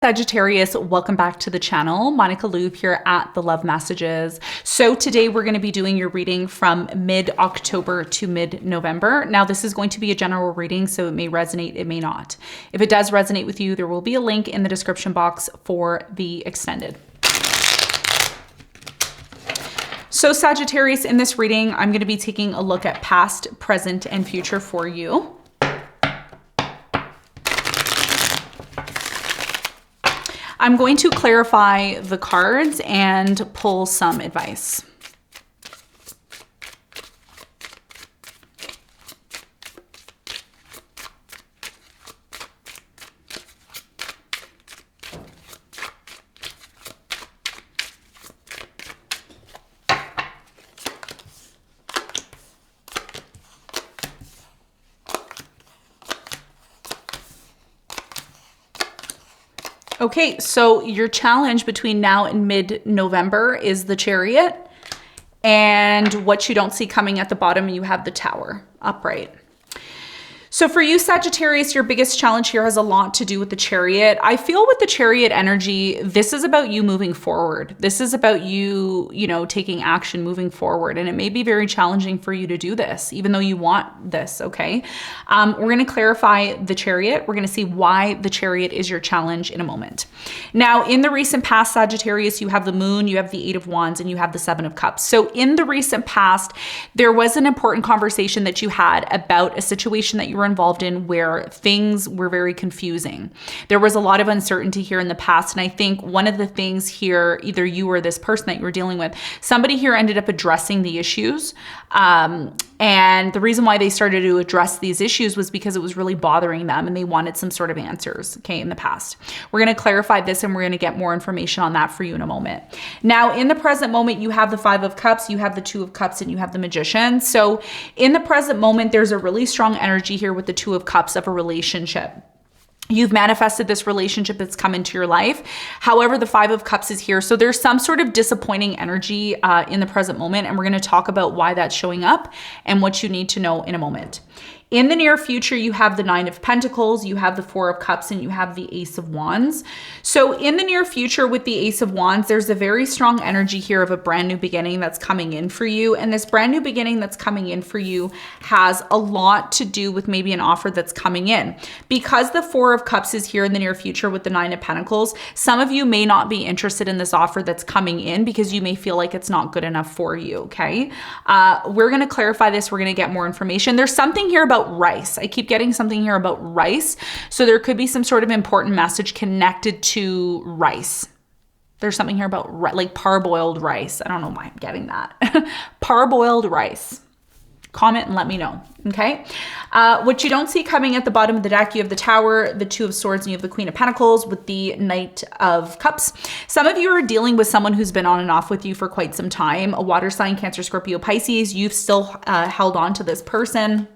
Sagittarius, welcome back to the channel. Monica LUVE here at the Love Messages. So today we're going to be doing your reading from mid-October to mid-November. Now this is going to be a general reading, so it may resonate, it may not. If it does resonate with you, there will be a link in the description box for the extended. So Sagittarius, in this reading, I'm going to be taking a look at past, present, and future for you. I'm going to clarify the cards and pull some advice. Okay, so your challenge between now and mid-November is the Chariot, and what you don't see coming at the bottom, you have the Tower upright. So for you, Sagittarius, your biggest challenge here has a lot to do with the Chariot. I feel with the Chariot energy, this is about you moving forward. This is about you, taking action, moving forward. And it may be very challenging for you to do this, even though you want this, okay? We're going to clarify the Chariot. We're going to see why the Chariot is your challenge in a moment. Now, in the recent past, Sagittarius, you have the Moon, you have the Eight of Wands, and you have the Seven of Cups. So in the recent past, there was an important conversation that you had about a situation that you were involved in where things were very confusing. There was a lot of uncertainty here in the past. And I think one of the things here, either you or this person that you were dealing with, somebody here ended up addressing the issues. And the reason why they started to address these issues was because it was really bothering them and they wanted some sort of answers, okay, in the past. We're going to clarify this and we're going to get more information on that for you in a moment. Now, in the present moment, you have the Five of Cups, you have the Two of Cups, and you have the Magician. So in the present moment, there's a really strong energy here with the Two of Cups of a relationship. You've manifested this relationship that's come into your life. However, the Five of Cups is here. So there's some sort of disappointing energy in the present moment. And we're going to talk about why that's showing up and what you need to know in a moment. In the near future, you have the Nine of Pentacles, you have the Four of Cups, and you have the Ace of Wands. So in the near future with the Ace of Wands, there's a very strong energy here of a brand new beginning that's coming in for you. And this brand new beginning that's coming in for you has a lot to do with maybe an offer that's coming in. Because the Four of Cups is here in the near future with the Nine of Pentacles, some of you may not be interested in this offer that's coming in because you may feel like it's not good enough for you, okay? We're going to clarify this. We're going to get more information. There's something here about rice. I keep getting something here about rice. So there could be some sort of important message connected to rice. There's something here about like parboiled rice. I don't know why I'm getting that. Parboiled rice. Comment and let me know, okay? What you don't see coming at the bottom of the deck, you have the Tower, the Two of Swords, and you have the Queen of Pentacles with the Knight of Cups. Some of you are dealing with someone who's been on and off with you for quite some time. A water sign, Cancer, Scorpio, Pisces. You've still held on to this person.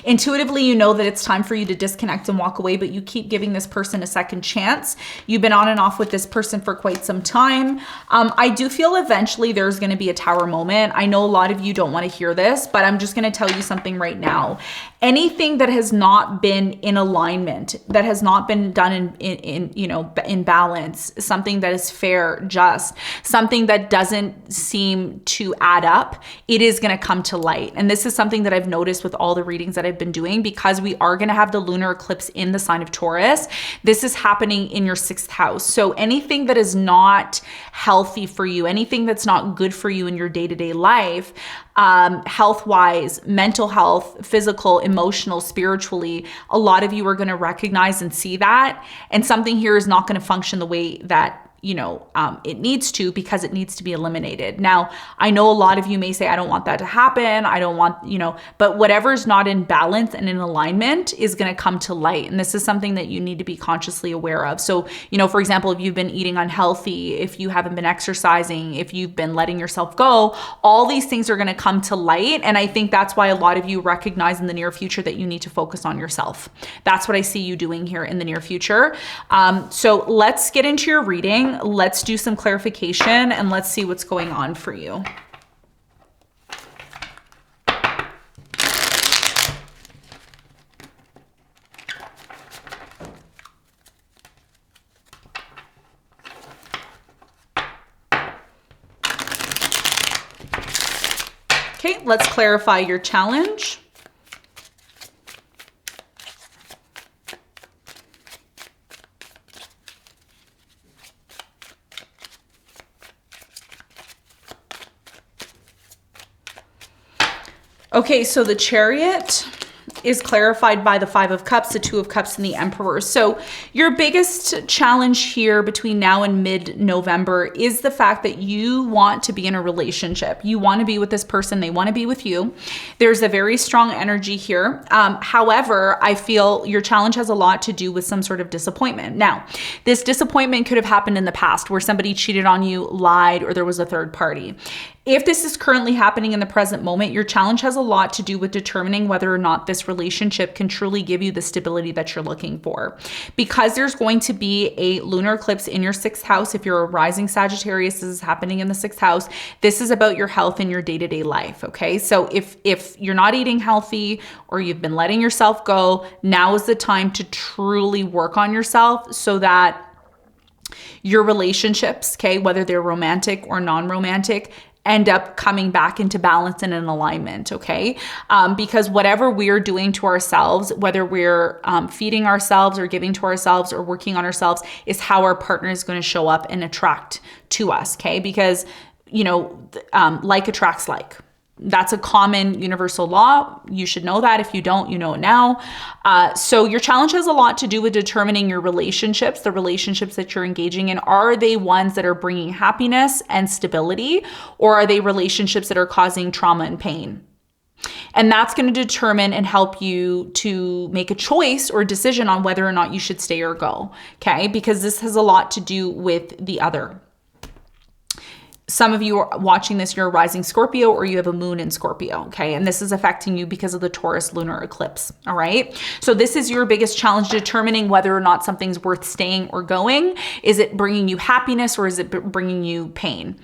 Intuitively, you know that it's time for you to disconnect and walk away, but you keep giving this person a second chance. You've been on and off with this person for quite some time. I do feel eventually there's going to be a Tower moment. I know a lot of you don't want to hear this, but I'm just going to tell you something right now. Anything that has not been in alignment, that has not been done in balance, something that is fair, just, something that doesn't seem to add up, it is going to come to light. And this is something that I've noticed with all the readings that I've been doing, because we are going to have the lunar eclipse in the sign of Taurus. This is happening in your 6th house. So anything that is not healthy for you, anything that's not good for you in your day-to-day life, health-wise, mental health, physical, emotional, spiritually, a lot of you are going to recognize and see that. And something here is not going to function the way that it needs to, because it needs to be eliminated. Now, I know a lot of you may say, I don't want that to happen. I don't want, but whatever is not in balance and in alignment is going to come to light. And this is something that you need to be consciously aware of. So, for example, if you've been eating unhealthy, if you haven't been exercising, if you've been letting yourself go, all these things are going to come to light. And I think that's why a lot of you recognize in the near future that you need to focus on yourself. That's what I see you doing here in the near future. So let's get into your reading. Let's do some clarification and let's see what's going on for you. Okay, let's clarify your challenge. Okay, so the Chariot is clarified by the Five of Cups, the Two of Cups, and the Emperor. So your biggest challenge here between now and mid-November is the fact that you want to be in a relationship. You want to be with this person. They want to be with you. There's a very strong energy here. However, I feel your challenge has a lot to do with some sort of disappointment. Now, this disappointment could have happened in the past where somebody cheated on you, lied, or there was a third party. If this is currently happening in the present moment, your challenge has a lot to do with determining whether or not this relationship can truly give you the stability that you're looking for. Because there's going to be a lunar eclipse in your 6th house. If you're a rising Sagittarius, this is happening in the 6th house. This is about your health and your day-to-day life, okay? So if you're not eating healthy or you've been letting yourself go, now is the time to truly work on yourself so that your relationships, okay, whether they're romantic or non-romantic, end up coming back into balance and in alignment, okay? Because whatever we're doing to ourselves, whether we're feeding ourselves or giving to ourselves or working on ourselves, is how our partner is going to show up and attract to us, okay? Because, you know, like attracts like. That's a common universal law. You should know that. If you don't, you know it now. So your challenge has a lot to do with determining your relationships, the relationships that you're engaging in. Are they ones that are bringing happiness and stability, or are they relationships that are causing trauma and pain? And that's going to determine and help you to make a choice or a decision on whether or not you should stay or go, okay? Because this has a lot to do with the other. Some of you are watching this, you're a rising Scorpio or you have a moon in Scorpio, okay? And this is affecting you because of the Taurus lunar eclipse, all right? So this is your biggest challenge, determining whether or not something's worth staying or going. Is it bringing you happiness or is it bringing you pain?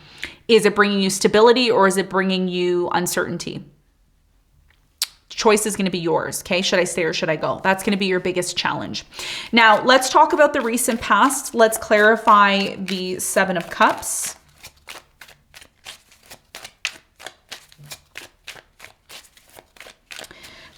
Is it bringing you stability or is it bringing you uncertainty? Choice is going to be yours, okay? Should I stay or should I go? That's going to be your biggest challenge. Now, let's talk about the recent past. Let's clarify the Seven of Cups.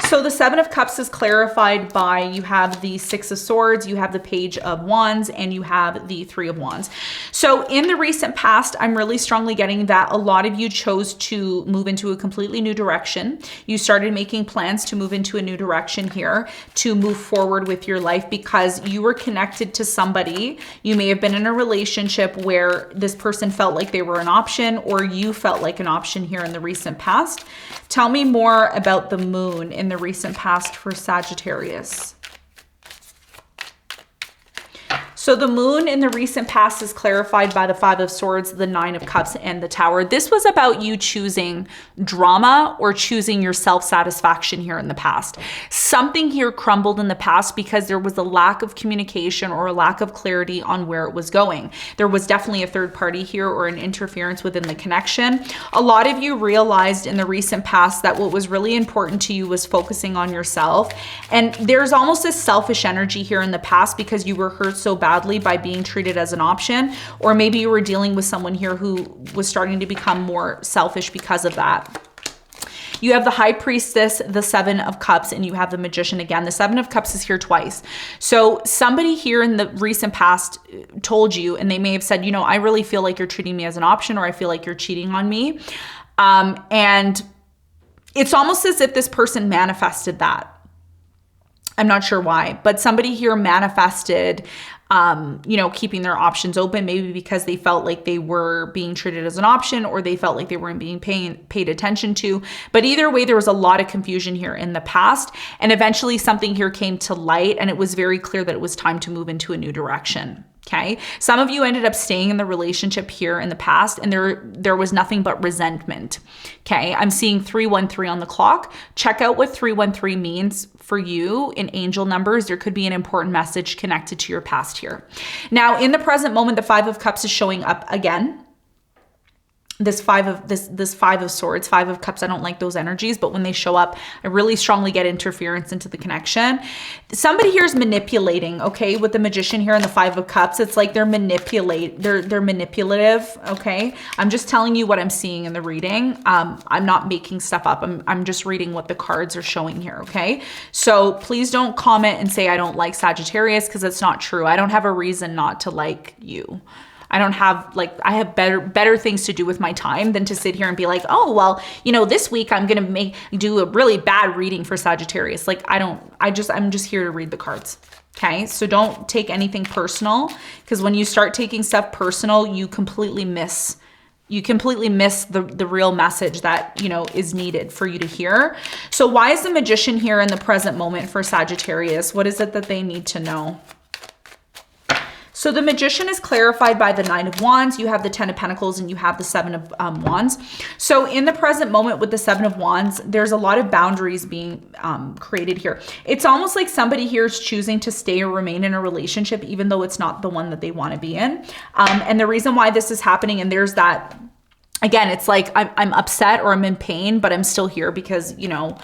So the Seven of Cups is clarified by, you have the Six of Swords, you have the Page of Wands, and you have the Three of Wands. So in the recent past, I'm really strongly getting that a lot of you chose to move into a completely new direction. You started making plans to move into a new direction here, to move forward with your life because you were connected to somebody. You may have been in a relationship where this person felt like they were an option, or you felt like an option here in the recent past. Tell me more about the moon in the recent past for Sagittarius. So the moon in the recent past is clarified by the Five of Swords, the Nine of Cups, and the Tower. This was about you choosing drama or choosing your self-satisfaction here in the past. Something here crumbled in the past because there was a lack of communication or a lack of clarity on where it was going. There was definitely a third party here or an interference within the connection. A lot of you realized in the recent past that what was really important to you was focusing on yourself. And there's almost a selfish energy here in the past because you were hurt so badly by being treated as an option, or maybe you were dealing with someone here who was starting to become more selfish because of that. You have the High Priestess, the Seven of Cups, and you have the Magician again. The Seven of Cups is here twice. So somebody here in the recent past told you, and they may have said, you know, I really feel like you're treating me as an option, or I feel like you're cheating on me. And it's almost as if this person manifested that. I'm not sure why, but somebody here manifested, you know, keeping their options open, maybe because they felt like they were being treated as an option, or they felt like they weren't being paid attention to. But either way, there was a lot of confusion here in the past, and eventually something here came to light, and it was very clear that it was time to move into a new direction. Okay. Some of you ended up staying in the relationship here in the past, and there was nothing but resentment. Okay. I'm seeing 313 on the clock. Check out what 313 means for you in angel numbers. There could be an important message connected to your past here. Now, in the present moment, the Five of Cups is showing up again. this five of swords, 5 of cups. I don't like those energies, but when they show up, I really strongly get interference into the connection. Somebody here is manipulating, okay? With the magician here and the 5 of cups, it's like they're manipulative, okay? I'm just telling you what I'm seeing in the reading. I'm not making stuff up. I'm just reading what the cards are showing here, okay? So please don't comment and say I don't like Sagittarius, because it's not true. I don't have a reason not to like you. I don't have, like, I have better things to do with my time than to sit here and be like, oh, well, you know, this week I'm going to do a really bad reading for Sagittarius. Like, I'm just here to read the cards. Okay. So don't take anything personal, because when you start taking stuff personal, you completely miss the real message that, you know, is needed for you to hear. So why is the magician here in the present moment for Sagittarius? What is it that they need to know? So the magician is clarified by the 9 of Wands. You have the 10 of Pentacles and you have the 7 of Wands. So in the present moment with the 7 of Wands, there's a lot of boundaries being created here. It's almost like somebody here is choosing to stay or remain in a relationship, even though it's not the one that they want to be in. And the reason why this is happening, and there's that, again, it's like I'm upset or I'm in pain, but I'm still here because, you know,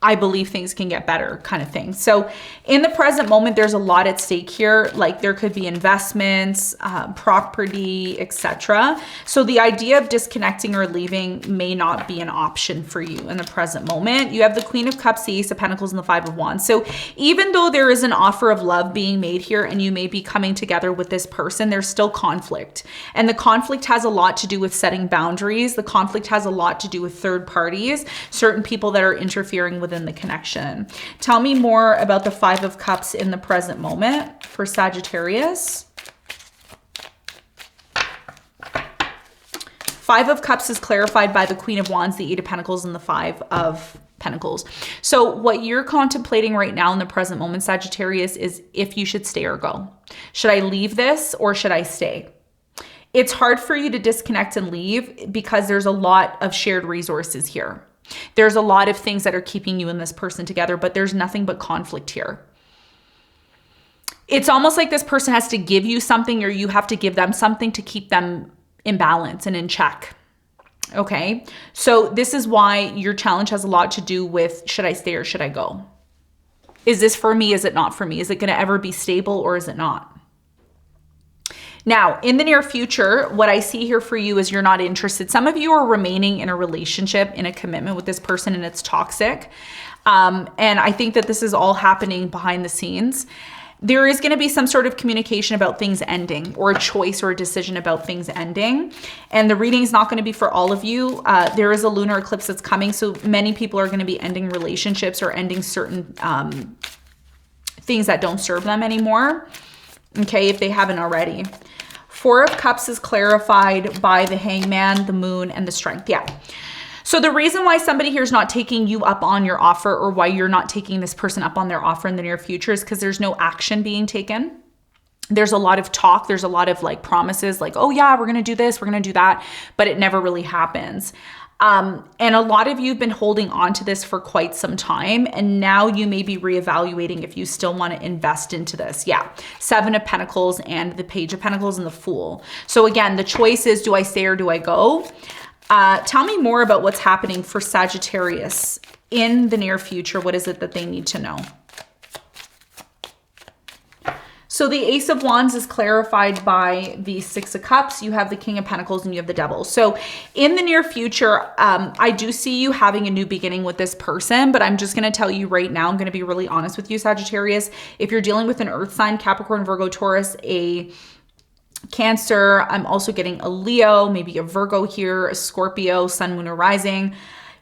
I believe things can get better, kind of thing. So in the present moment, there's a lot at stake here. Like there could be investments, property, etc. So the idea of disconnecting or leaving may not be an option for you in the present moment. You have the Queen of Cups, the Ace of Pentacles, and the 5 of Wands. So even though there is an offer of love being made here and you may be coming together with this person, there's still conflict. And the conflict has a lot to do with setting boundaries. The conflict has a lot to do with third parties, certain people that are interfering within the connection. Tell me more about the 5 of Cups in the present moment for Sagittarius. 5 of Cups is clarified by the Queen of Wands, the 8 of Pentacles, and the 5 of Pentacles. So what you're contemplating right now in the present moment, Sagittarius, is if you should stay or go. Should I leave this or should I stay? It's hard for you to disconnect and leave because there's a lot of shared resources here. There's a lot of things that are keeping you and this person together, but there's nothing but conflict here. It's almost like this person has to give you something or you have to give them something to keep them in balance and in check. Okay. So this is why your challenge has a lot to do with, should I stay or should I go? Is this for me? Is it not for me? Is it going to ever be stable or is it not? Now, in the near future, what I see here for you is you're not interested. Some of you are remaining in a relationship, in a commitment with this person, and it's toxic. And I think that this is all happening behind the scenes. There is going to be some sort of communication about things ending, or a choice or a decision about things ending. And the reading is not going to be for all of you. There is a lunar eclipse that's coming. So many people are going to be ending relationships or ending certain things that don't serve them anymore. Okay, if they haven't already. 4 of Cups is clarified by the Hangman, the Moon, and the Strength. Yeah. So the reason why somebody here is not taking you up on your offer, or why you're not taking this person up on their offer in the near future, is because there's no action being taken. There's a lot of talk. There's a lot of like promises like, oh yeah, we're going to do this, we're going to do that, but it never really happens. And a lot of you have been holding on to this for quite some time. And now you may be reevaluating if you still want to invest into this. Yeah. 7 of Pentacles and the Page of Pentacles and the Fool. So again, the choice is, do I stay or do I go? Tell me more about what's happening for Sagittarius in the near future. What is it that they need to know? So the Ace of Wands is clarified by the 6 of Cups. You have the King of Pentacles and you have the Devil. So in the near future, I do see you having a new beginning with this person, but I'm just going to tell you right now, I'm going to be really honest with you, Sagittarius. If you're dealing with an earth sign, Capricorn, Virgo, Taurus, a Cancer, I'm also getting a Leo, maybe a Virgo here, a Scorpio, Sun, Moon, or Rising.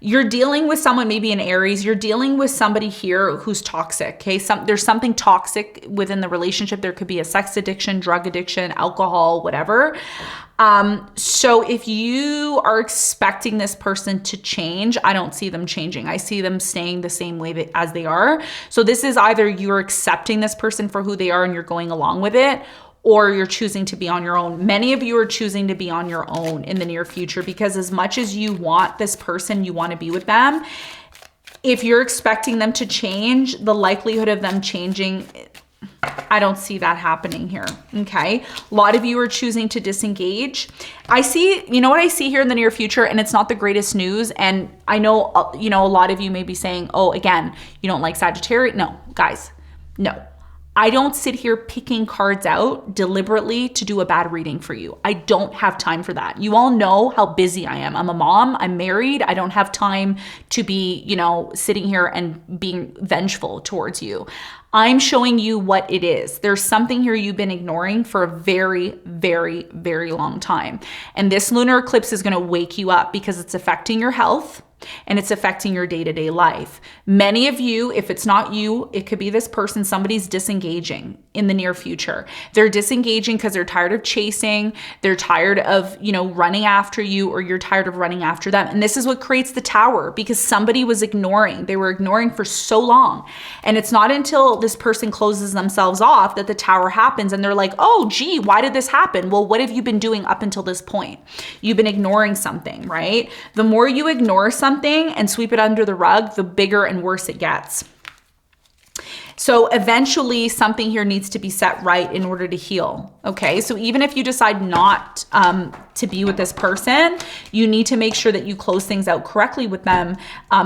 You're dealing with someone, maybe in Aries, you're dealing with somebody here who's toxic, okay? There's something toxic within the relationship. There could be a sex addiction, drug addiction, alcohol, whatever. So if you are expecting this person to change, I don't see them changing. I see them staying the same way as they are. So this is either you're accepting this person for who they are and you're going along with it, or you're choosing to be on your own. Many of you are choosing to be on your own in the near future, because as much as you want this person, you want to be with them. If you're expecting them to change, the likelihood of them changing I don't see that happening here, okay? A lot of you are choosing to disengage. I see, you know what I see here in the near future, and it's not the greatest news, and I know, you know, a lot of you may be saying, oh, again, you don't like Sagittarius. No, guys, no. I don't sit here picking cards out deliberately to do a bad reading for you. I don't have time for that. You all know how busy I am. I'm a mom, I'm married. I don't have time to be, you know, sitting here and being vengeful towards you. I'm showing you what it is. There's something here you've been ignoring for a very, very, very long time. And this lunar eclipse is going to wake you up because it's affecting your health and it's affecting your day-to-day life. Many of you, if it's not you, it could be this person, somebody's disengaging in the near future. They're disengaging because they're tired of chasing, they're tired of, you know, running after you, or you're tired of running after them. And this is what creates the tower, because somebody was ignoring. They were ignoring for so long. And it's not until this person closes themselves off that the tower happens and they're like, oh, gee, why did this happen? Well, what have you been doing up until this point? You've been ignoring something, right? The more you ignore something and sweep it under the rug, the bigger and worse it gets. So eventually something here needs to be set right in order to heal. Okay, so even if you decide not to be with this person, you need to make sure that you close things out correctly with them,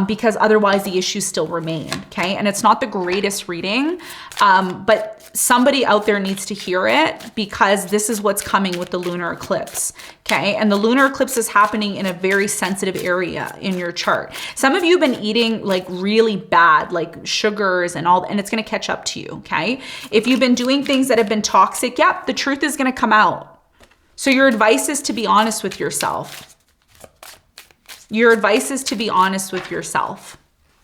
because otherwise the issues still remain. Okay, and it's not the greatest reading, but somebody out there needs to hear it, because this is what's coming with the lunar eclipse. Okay, and the lunar eclipse is happening in a very sensitive area in your chart. Some of you have been eating like really bad, like sugars and all, and it's going to catch up to you. Okay, if you've been doing things that have been toxic, yep, the truth is going to come out. So your advice is to be honest with yourself. Your advice is to be honest with yourself.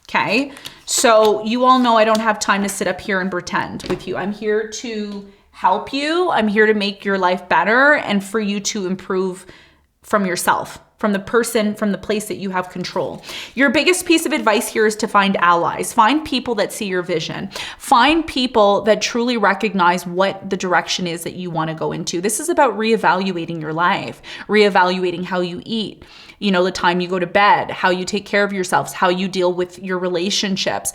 Okay, so you all know I don't have time to sit up here and pretend with you. I'm here to help you. I'm here to make your life better and for you to improve from yourself, from the person, from the place that you have control. Your biggest piece of advice here is to find allies. Find people that see your vision. Find people that truly recognize what the direction is that you want to go into. This is about reevaluating your life, reevaluating how you eat, you know, the time you go to bed, how you take care of yourselves, how you deal with your relationships.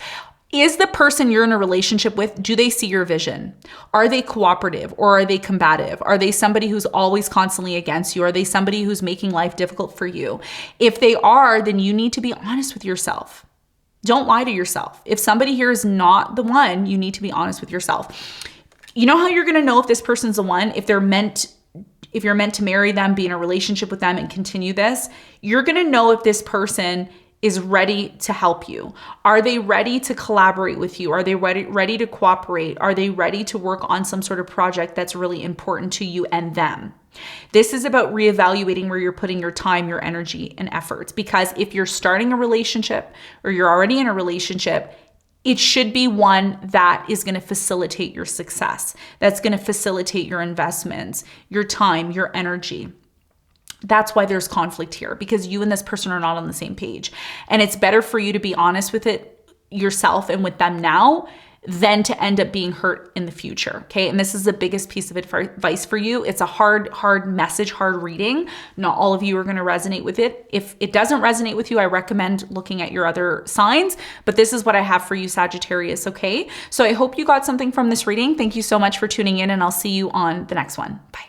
Is the person you're in a relationship with, do they see your vision? Are they cooperative or are they combative? Are they somebody who's always constantly against you? Are they somebody who's making life difficult for you? If they are, then you need to be honest with yourself. Don't lie to yourself. If somebody here is not the one, you need to be honest with yourself. You know how you're going to know if this person's the one? If you're meant to marry them, be in a relationship with them and continue this, you're going to know if this person is ready to help you. Are they ready to collaborate with you? Are they ready to cooperate? Are they ready to work on some sort of project that's really important to you and them? This is about reevaluating where you're putting your time, your energy, and efforts. Because if you're starting a relationship or you're already in a relationship, it should be one that is going to facilitate your success, that's going to facilitate your investments, your time, your energy. That's why there's conflict here, because you and this person are not on the same page. And it's better for you to be honest with it yourself and with them now than to end up being hurt in the future. Okay. And this is the biggest piece of advice for you. It's a hard message, hard reading. Not all of you are going to resonate with it. If it doesn't resonate with you, I recommend looking at your other signs, but this is what I have for you, Sagittarius. Okay. So I hope you got something from this reading. Thank you so much for tuning in, and I'll see you on the next one. Bye.